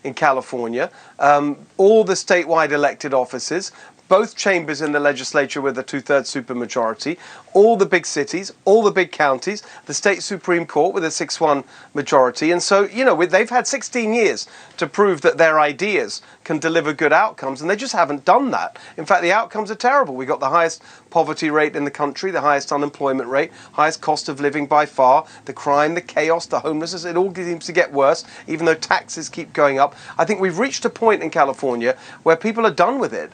in California, all the statewide elected offices, both chambers in the legislature with a 2/3 supermajority, all the big cities, all the big counties, the state Supreme Court with a 6-1 majority. And so, they've had 16 years to prove that their ideas can deliver good outcomes, and they just haven't done that. In fact, the outcomes are terrible. We've got the highest poverty rate in the country, the highest unemployment rate, highest cost of living by far, the crime, the chaos, the homelessness, it all seems to get worse, even though taxes keep going up. I think we've reached a point in California where people are done with it.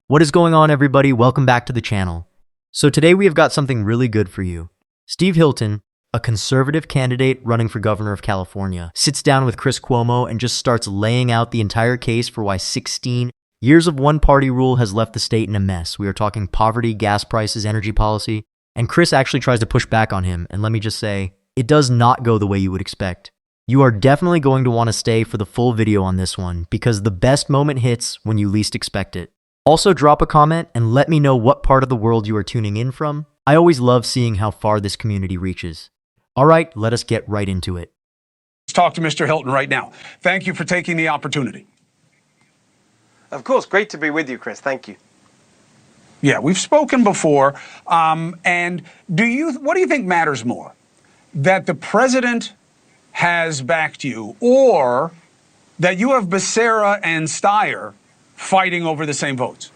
What is going on, everybody? Welcome back to the channel. So today we have got something really good for you. Steve Hilton, a conservative candidate running for governor of California, sits down with Chris Cuomo and just starts laying out the entire case for why 16 years of one-party rule has left the state in a mess. We are talking poverty, gas prices, energy policy, and Chris actually tries to push back on him. And let me just say, it does not go the way you would expect. You are definitely going to want to stay for the full video on this one because the best moment hits when you least expect it. Also, drop a comment and let me know what part of the world you are tuning in from. I always love seeing how far this community reaches. All right, let us get right into it. Let's talk to Mr. Hilton right now. Thank you for taking the opportunity. Of course, great to be with you, Chris. Thank you. Yeah, we've spoken before. And what do you think matters more? That the president has backed you, or that you have Becerra and Steyer fighting over the same votes?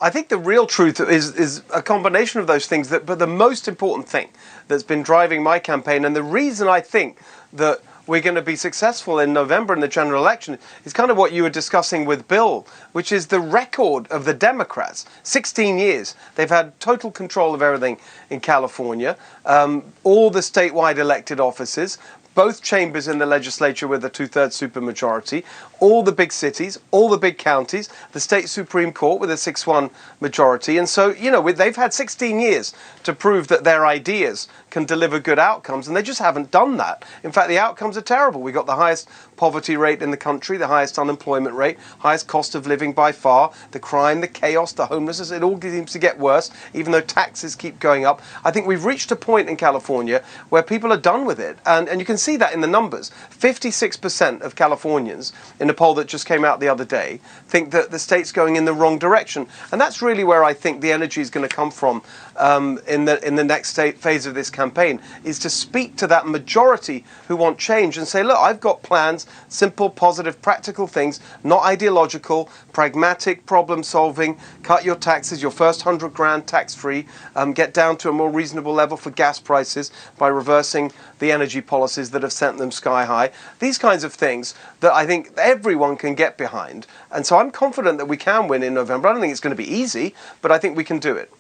I think the real truth is a combination of those things, but the most important thing that's been driving my campaign, and the reason I think that we're going to be successful in November in the general election, is kind of what you were discussing with Bill, which is the record of the Democrats. 16 years. They've had total control of everything in California, all the statewide elected offices, both chambers in the legislature with a 2/3 supermajority, all the big cities, all the big counties, the state Supreme Court with a 6-1 majority. And so, they've had 16 years to prove that their ideas can deliver good outcomes, and they just haven't done that. In fact, the outcomes are terrible. We've got the highest poverty rate in the country, the highest unemployment rate, highest cost of living by far, the crime, the chaos, the homelessness, it all seems to get worse, even though taxes keep going up. I think we've reached a point in California where people are done with it, and you can see that in the numbers. 56% of Californians, in a poll that just came out the other day, think that the state's going in the wrong direction. And that's really where I think the energy is going to come from in the next phase of this campaign, is to speak to that majority who want change and say, look, I've got plans, simple, positive, practical things, not ideological, pragmatic, problem solving, cut your taxes, your first 100 grand tax-free, get down to a more reasonable level for gas prices by reversing the energy policies that have sent them sky high. These kinds of things that I think everyone can get behind. And so I'm confident that we can win in November. I don't think it's going to be easy, but I think we can do it.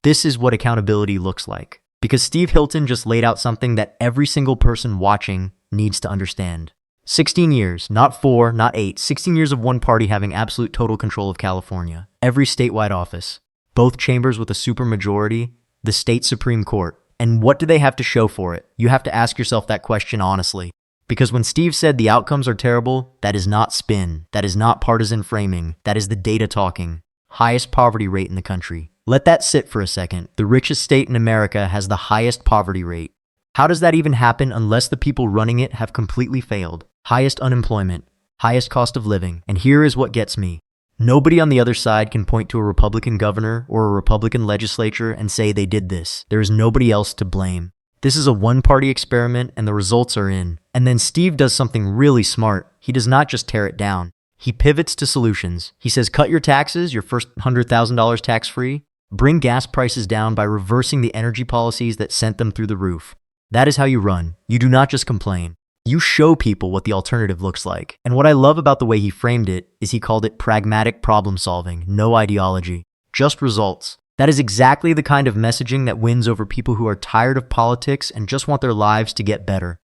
This is what accountability looks like, because Steve Hilton just laid out something that every single person watching needs to understand. 16 years, not 4, not 8, 16 years of one party having absolute total control of California, every statewide office, both chambers with a supermajority, the state Supreme Court. And what do they have to show for it? You have to ask yourself that question honestly. Because when Steve said the outcomes are terrible, that is not spin, that is not partisan framing, that is the data talking. Highest poverty rate in the country. Let that sit for a second. The richest state in America has the highest poverty rate. How does that even happen unless the people running it have completely failed? Highest unemployment, highest cost of living. And here is what gets me. Nobody on the other side can point to a Republican governor or a Republican legislature and say they did this. There is nobody else to blame. This is a one-party experiment and the results are in. And then Steve does something really smart. He does not just tear it down. He pivots to solutions. He says, cut your taxes, your first $100,000 tax-free. Bring gas prices down by reversing the energy policies that sent them through the roof. That is how you run. You do not just complain. You show people what the alternative looks like. And what I love about the way he framed it is he called it pragmatic problem solving, no ideology, just results. That is exactly the kind of messaging that wins over people who are tired of politics and just want their lives to get better.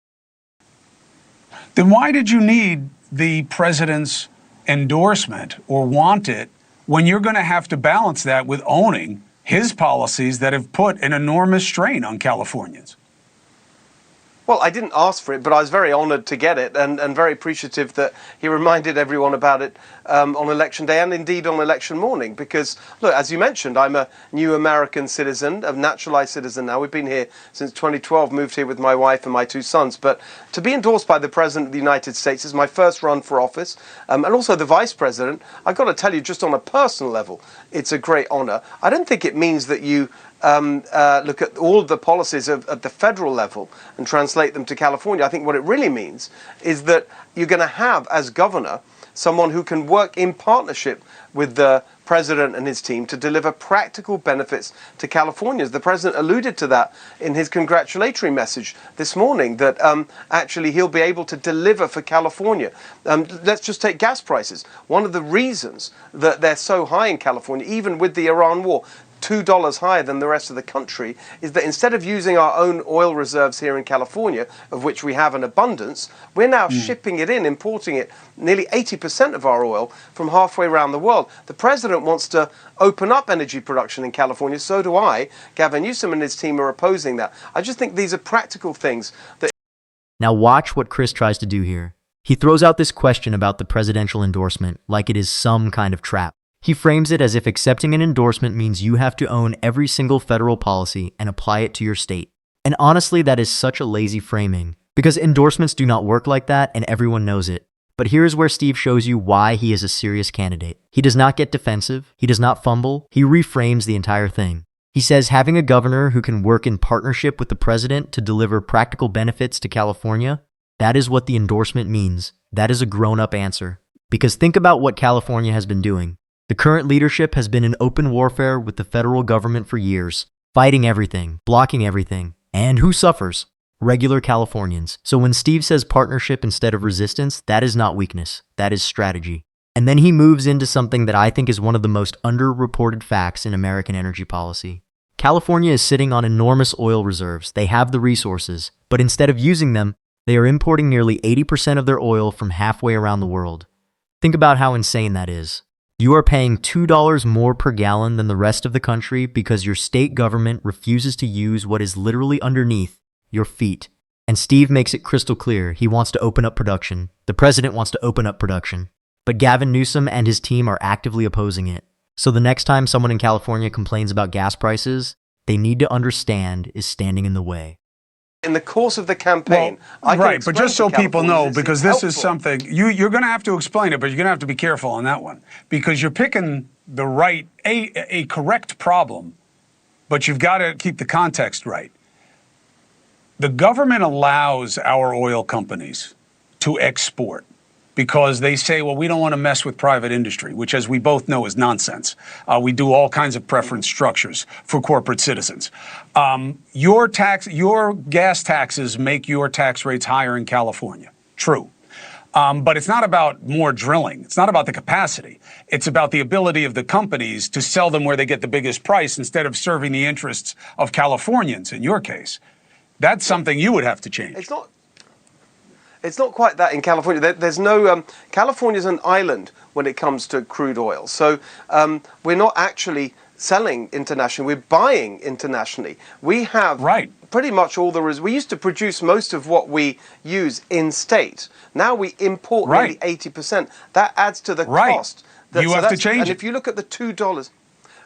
Then why did you need the president's endorsement or want it when you're going to have to balance that with owning his policies that have put an enormous strain on Californians? Well, I didn't ask for it, but I was very honoured to get it, and very appreciative that he reminded everyone about it on election day and indeed on election morning. Because, look, as you mentioned, I'm a new American citizen, a naturalised citizen now. We've been here since 2012, moved here with my wife and my 2 sons. But to be endorsed by the President of the United States is my first run for office, and also the Vice President. I've got to tell you, just on a personal level, it's a great honour. I don't think it means that you look at all of the policies at the federal level and translate them to California. I think what it really means is that you're going to have, as governor, someone who can work in partnership with the president and his team to deliver practical benefits to Californians. The president alluded to that in his congratulatory message this morning, that actually he'll be able to deliver for California. Let's just take gas prices. One of the reasons that they're so high in California, even with the Iran war, $2 higher than the rest of the country, is that instead of using our own oil reserves here in California, of which we have an abundance, we're now shipping it in, importing it, nearly 80% of our oil from halfway around the world. The president wants to open up energy production in California, so do I. Gavin Newsom and his team are opposing that. I just think these are practical things that... Now watch what Chris tries to do here. He throws out this question about the presidential endorsement like it is some kind of trap. He frames it as if accepting an endorsement means you have to own every single federal policy and apply it to your state. And honestly, that is such a lazy framing, because endorsements do not work like that and everyone knows it. But here is where Steve shows you why he is a serious candidate. He does not get defensive, he does not fumble, he reframes the entire thing. He says having a governor who can work in partnership with the president to deliver practical benefits to California, that is what the endorsement means. That is a grown-up answer. Because think about what California has been doing. The current leadership has been in open warfare with the federal government for years, fighting everything, blocking everything. And who suffers? Regular Californians. So when Steve says partnership instead of resistance, that is not weakness, that is strategy. And then he moves into something that I think is one of the most underreported facts in American energy policy. California is sitting on enormous oil reserves. They have the resources, but instead of using them, they are importing nearly 80% of their oil from halfway around the world. Think about how insane that is. You are paying $2 more per gallon than the rest of the country because your state government refuses to use what is literally underneath your feet. And Steve makes it crystal clear he wants to open up production. The president wants to open up production. But Gavin Newsom and his team are actively opposing it. So the next time someone in California complains about gas prices, they need to understand is standing in the way. In the course of the campaign, right, but just so people know, because this is something, you're going to have to explain it, but you're going to have to be careful on that one, because you're picking the right, a correct problem, but you've got to keep the context right. The government allows our oil companies to export because they say, well, we don't want to mess with private industry, which, as we both know, is nonsense. We do all kinds of preference structures for corporate citizens. Your gas taxes make your tax rates higher in California. True. But it's not about more drilling. It's not about the capacity. It's about the ability of the companies to sell them where they get the biggest price instead of serving the interests of Californians, in your case. That's something you would have to change. It's not quite that in California. There's no... California's an island when it comes to crude oil. So we're not actually selling internationally. We're buying internationally. We have pretty much all the... We used to produce most of what we use in-state. Now we import nearly 80%. That adds to the cost. You have to change it. And if you look at the $2...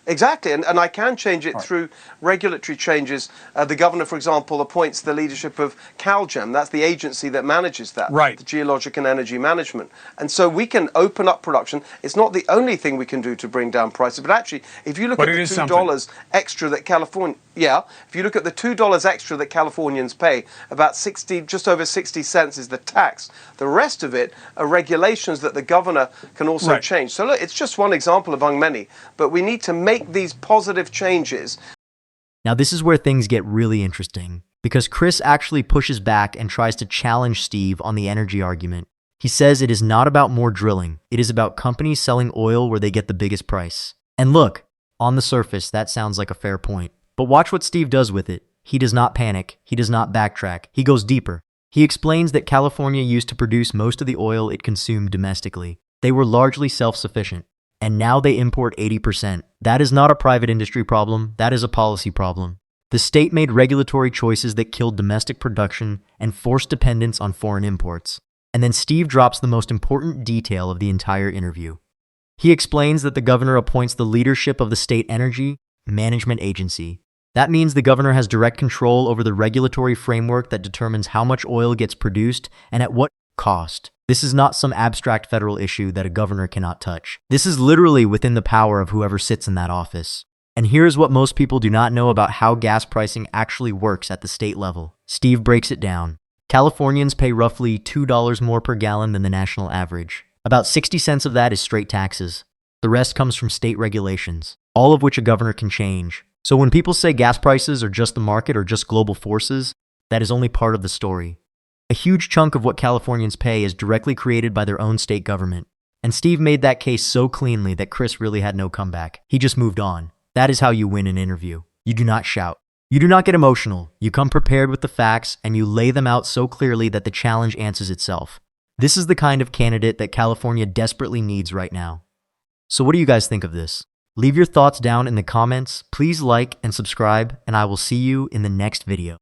Exactly, and I can change it through regulatory changes. The governor, for example, appoints the leadership of CalGEM. That's the agency that manages that, the Geologic and Energy Management. And so we can open up production. It's not the only thing we can do to bring down prices, but actually, if you look at the $2 extra that California... Yeah, if you look at the $2 extra that Californians pay, about just over 60 cents is the tax. The rest of it are regulations that the governor can also change. So look, it's just one example among many, but we need to make these positive changes. Now this is where things get really interesting, because Chris actually pushes back and tries to challenge Steve on the energy argument. He says it is not about more drilling, it is about companies selling oil where they get the biggest price. And look, on the surface, that sounds like a fair point. But watch what Steve does with it. He does not panic. He does not backtrack. He goes deeper. He explains that California used to produce most of the oil it consumed domestically. They were largely self-sufficient. And now they import 80%. That is not a private industry problem. That is a policy problem. The state made regulatory choices that killed domestic production and forced dependence on foreign imports. And then Steve drops the most important detail of the entire interview. He explains that the governor appoints the leadership of the state energy management agency. That means the governor has direct control over the regulatory framework that determines how much oil gets produced and at what cost. This is not some abstract federal issue that a governor cannot touch. This is literally within the power of whoever sits in that office. And here's what most people do not know about how gas pricing actually works at the state level. Steve breaks it down. Californians pay roughly $2 more per gallon than the national average. About 60 cents of that is straight taxes. The rest comes from state regulations, all of which a governor can change. So when people say gas prices are just the market or just global forces, that is only part of the story. A huge chunk of what Californians pay is directly created by their own state government. And Steve made that case so cleanly that Chris really had no comeback. He just moved on. That is how you win an interview. You do not shout. You do not get emotional. You come prepared with the facts and you lay them out so clearly that the challenge answers itself. This is the kind of candidate that California desperately needs right now. So what do you guys think of this? Leave your thoughts down in the comments. Please like and subscribe, and I will see you in the next video.